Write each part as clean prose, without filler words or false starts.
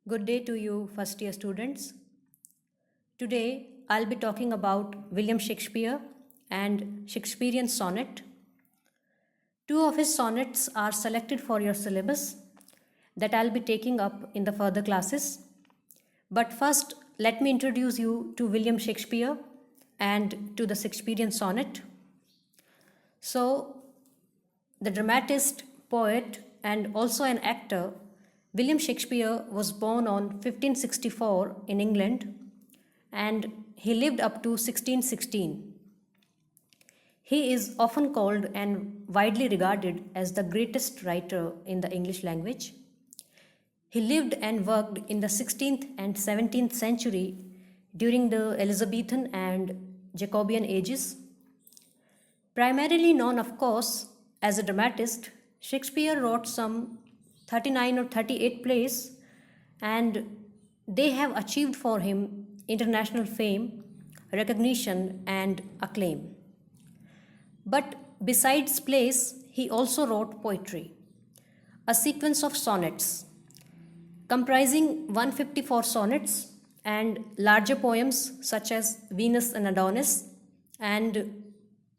Good day to you, first year students. Today, I'll be talking about William Shakespeare and Shakespearean sonnet. Two of his sonnets are selected for your syllabus that I'll be taking up in the further classes. But first, let me introduce you to William Shakespeare and to the Shakespearean sonnet. So, the dramatist, poet, and also an actor, William Shakespeare was born on 1564 in England and he lived up to 1616. He is often called and widely regarded as the greatest writer in the English language. He lived and worked in the 16th and 17th century during the Elizabethan and Jacobean ages. Primarily known, of course, as a dramatist, Shakespeare wrote some 39 or 38 plays, and they have achieved for him international fame, recognition, and acclaim. But besides plays, he also wrote poetry, a sequence of sonnets comprising 154 sonnets and larger poems such as Venus and Adonis and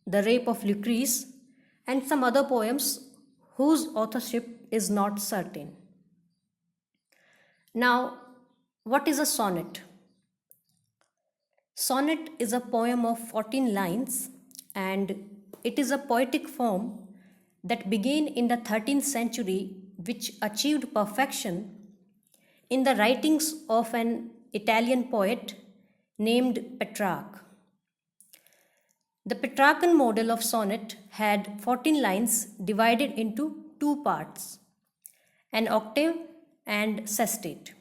The Rape of Lucrece, and some other poems whose authorship is not certain. Now, what is a sonnet? Sonnet is a poem of 14 lines and it is a poetic form that began in the 13th century which achieved perfection in the writings of an Italian poet named Petrarch. The Petrarchan model of sonnet had 14 lines divided into two parts, an octave and sestet.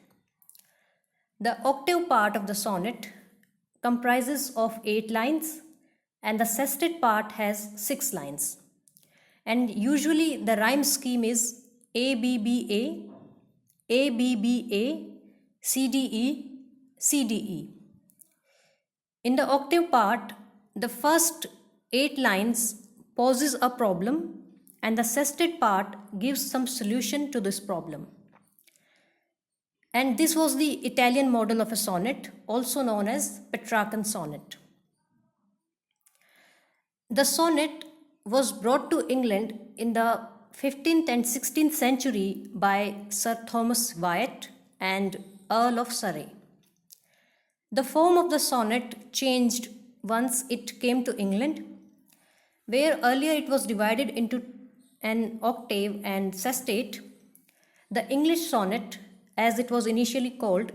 The octave part of the sonnet comprises of 8 lines and the sestet part has 6 lines. And usually the rhyme scheme is ABBA, ABBA, CDE, CDE. In the octave part, the first 8 lines poses a problem and the sestet part gives some solution to this problem. And this was the Italian model of a sonnet, also known as Petrarchan sonnet. The sonnet was brought to England in the 15th and 16th century by Sir Thomas Wyatt and Earl of Surrey. The form of the sonnet changed once it came to England, where earlier it was divided into an octave and sestet. The English sonnet, as it was initially called,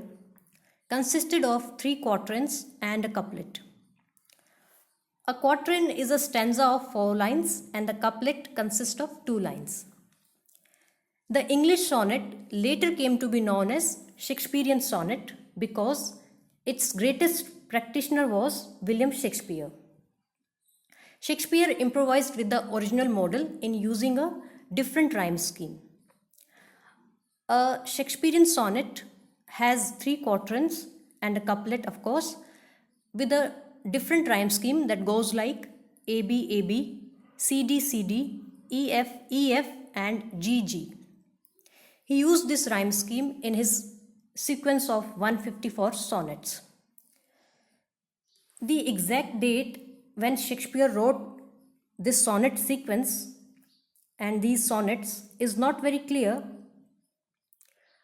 consisted of 3 quatrains and a couplet. A quatrain is a stanza of 4 lines and the couplet consists of 2 lines. The English sonnet later came to be known as Shakespearean sonnet because its greatest practitioner was William Shakespeare. Shakespeare improvised with the original model in using a different rhyme scheme. A Shakespearean sonnet has 3 quatrains and a couplet, of course, with a different rhyme scheme that goes like AB, AB, CD, CD, EF, EF, and GG. He used this rhyme scheme in his sequence of 154 sonnets. The exact date when Shakespeare wrote this sonnet sequence and these sonnets is not very clear,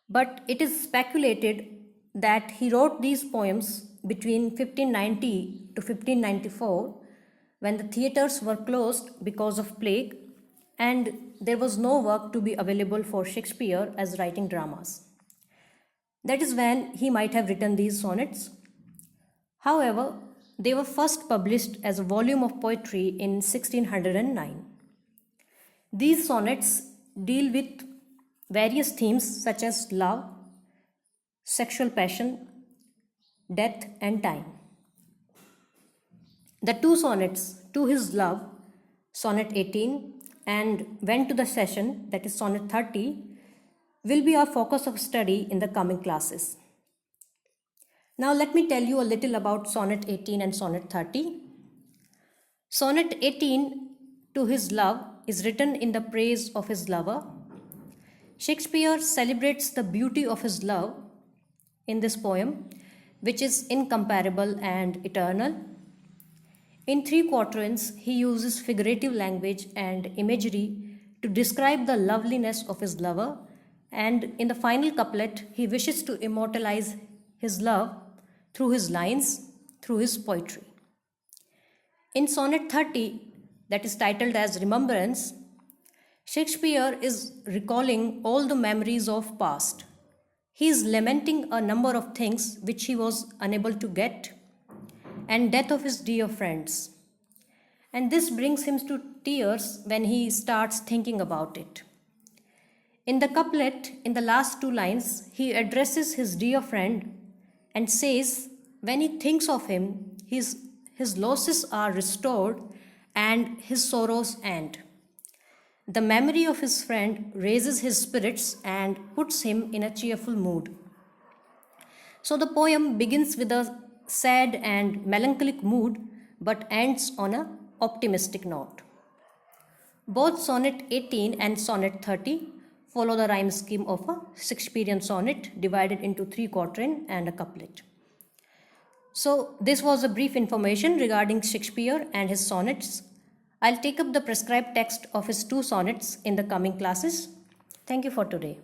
but it is speculated that he wrote these poems between 1590 to 1594 when the theatres were closed because of plague and there was no work to be available for Shakespeare as writing dramas. That is when he might have written these sonnets. However, they were first published as a volume of poetry in 1609. These sonnets deal with various themes such as love, sexual passion, death, and time. The 2 sonnets, To His Love, sonnet 18, and When to the Session, that is sonnet 30, will be our focus of study in the coming classes. Now let me tell you a little about sonnet 18 and sonnet 30. Sonnet 18, To His Love, is written in the praise of his lover. Shakespeare celebrates the beauty of his love in this poem, which is incomparable and eternal. In three quatrains, he uses figurative language and imagery to describe the loveliness of his lover, and in the final couplet, he wishes to immortalize his love through his lines, through his poetry. In Sonnet 30, that is titled as Remembrance, Shakespeare is recalling all the memories of past. He is lamenting a number of things which he was unable to get, and death of his dear friends. And this brings him to tears when he starts thinking about it. In the couplet, in the last two lines, he addresses his dear friend and says, when he thinks of him, his losses are restored and his sorrows end. The memory of his friend raises his spirits and puts him in a cheerful mood. So the poem begins with a sad and melancholic mood but ends on an optimistic note. Both Sonnet 18 and Sonnet 30 follow the rhyme scheme of a Shakespearean sonnet divided into three quatrain and a couplet. So this was a brief information regarding Shakespeare and his sonnets. I'll take up the prescribed text of his two sonnets in the coming classes. Thank you for today.